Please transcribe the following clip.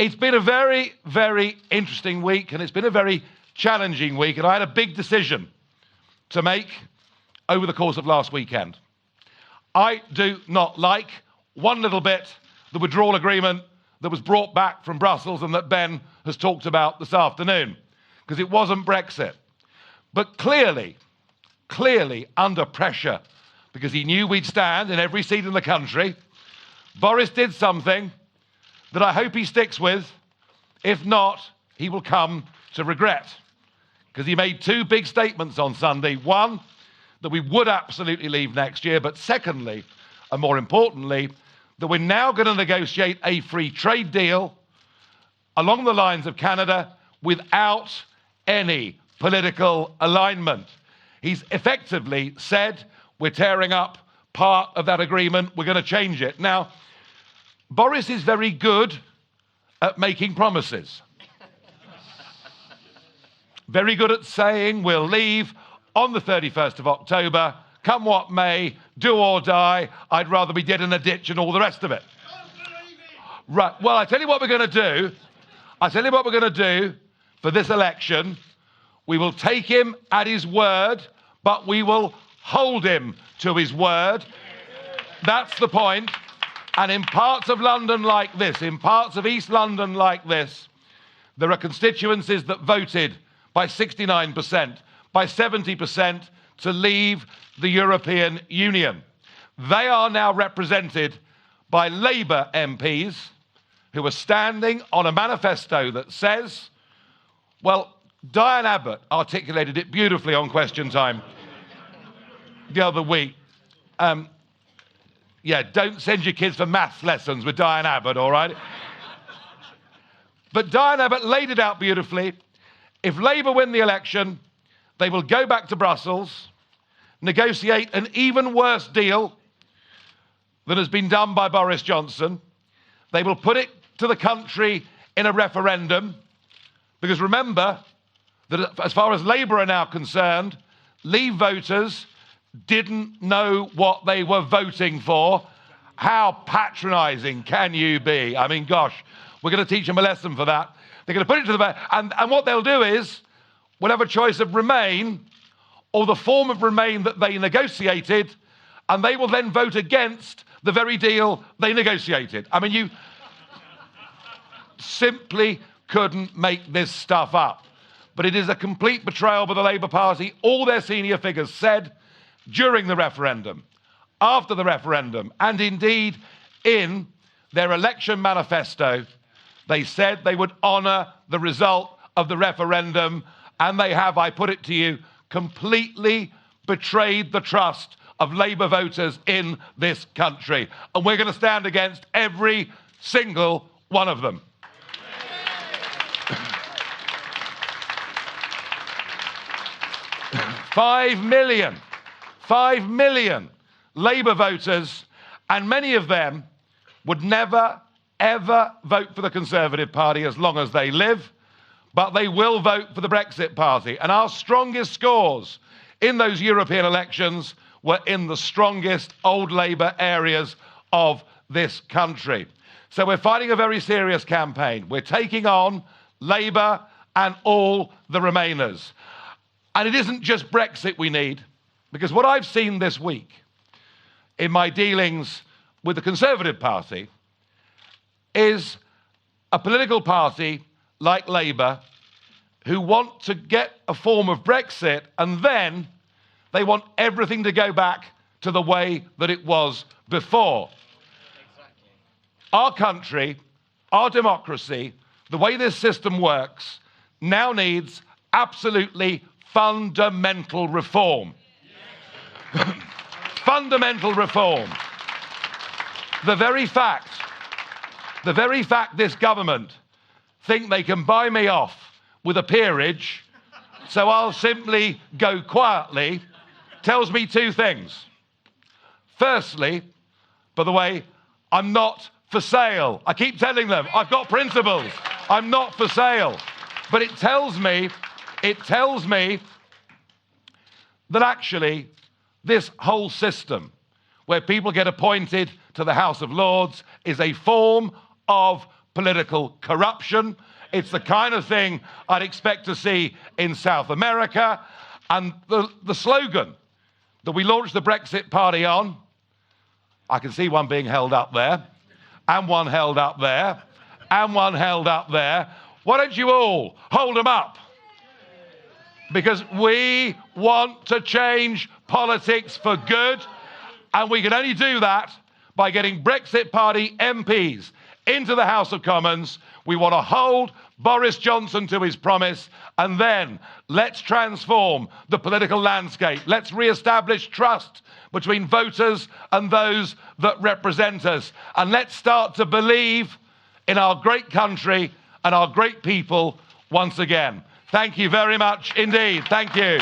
It's been a very, very interesting week, and it's been a very challenging week, and I had a big decision to make over the course of last weekend. I do not like one little bit the withdrawal agreement that was brought back from Brussels and that Ben has talked about this afternoon, because it wasn't Brexit. But clearly under pressure, because he knew we'd stand in every seat in the country, Boris did something that I hope he sticks with. If not, he will come to regret. Because he made two big statements on Sunday. One, that we would absolutely leave next year, but secondly, and more importantly, that we're now going to negotiate a free trade deal along the lines of Canada without any political alignment. He's effectively said, we're tearing up part of that agreement, we're going to change it. Now, Boris is very good at making promises. Very good at saying we'll leave on the 31st of October, come what may, do or die, I'd rather be dead in a ditch and all the rest of it. Right, well, I tell you what we're going to do. For this election. We will take him at his word, but we will hold him to his word. That's the point. And in parts of London like this, in parts of East London like this, there are constituencies that voted by 69%, by 70% to leave the European Union. They are now represented by Labour MPs who are standing on a manifesto that says, well, Diane Abbott articulated it beautifully on Question Time the other week. Don't send your kids for maths lessons with Diane Abbott, all right? But Diane Abbott laid it out beautifully. If Labour win the election, they will go back to Brussels, negotiate an even worse deal than has been done by Boris Johnson. They will put it to the country in a referendum, because remember that as far as Labour are now concerned, Leave voters didn't know what they were voting for. How patronising can you be? I mean, gosh, we're going to teach them a lesson for that. They're going to put it to the vote, and what they'll do is we'll have a choice of Remain or the form of Remain that they negotiated, and they will then vote against the very deal they negotiated. I mean, you simply couldn't make this stuff up. But it is a complete betrayal by the Labour Party. All their senior figures said during the referendum, after the referendum, and indeed in their election manifesto, they said they would honour the result of the referendum, and they have, I put it to you, completely betrayed the trust of Labour voters in this country. And we're going to stand against every single one of them. $5 million Labour voters, and many of them would never, ever vote for the Conservative Party as long as they live, but they will vote for the Brexit Party. And our strongest scores in those European elections were in the strongest old Labour areas of this country. So we're fighting a very serious campaign. We're taking on Labour and all the Remainers. And it isn't just Brexit we need, because what I've seen this week in my dealings with the Conservative Party is a political party like Labour who want to get a form of Brexit, and then they want everything to go back to the way that it was before. Exactly. Our country, our democracy, the way this system works, now needs absolutely fundamental reform. Fundamental reform. The very fact this government think they can buy me off with a peerage, so I'll simply go quietly, tells me two things. Firstly, by the way, I'm not for sale. I keep telling them, I've got principles. I'm not for sale. But it tells me that actually this whole system where people get appointed to the House of Lords is a form of political corruption. It's the kind of thing I'd expect to see in South America. And the slogan that we launched the Brexit Party on, I can see one being held up there, and one held up there, and one held up there. Why don't you all hold them up? Because we want to change politics for good, and we can only do that by getting Brexit Party MPs into the House of Commons. We want to hold Boris Johnson to his promise, and then let's transform the political landscape. Let's re-establish trust between voters and those that represent us. And let's start to believe in our great country and our great people once again. Thank you very much indeed. Thank you.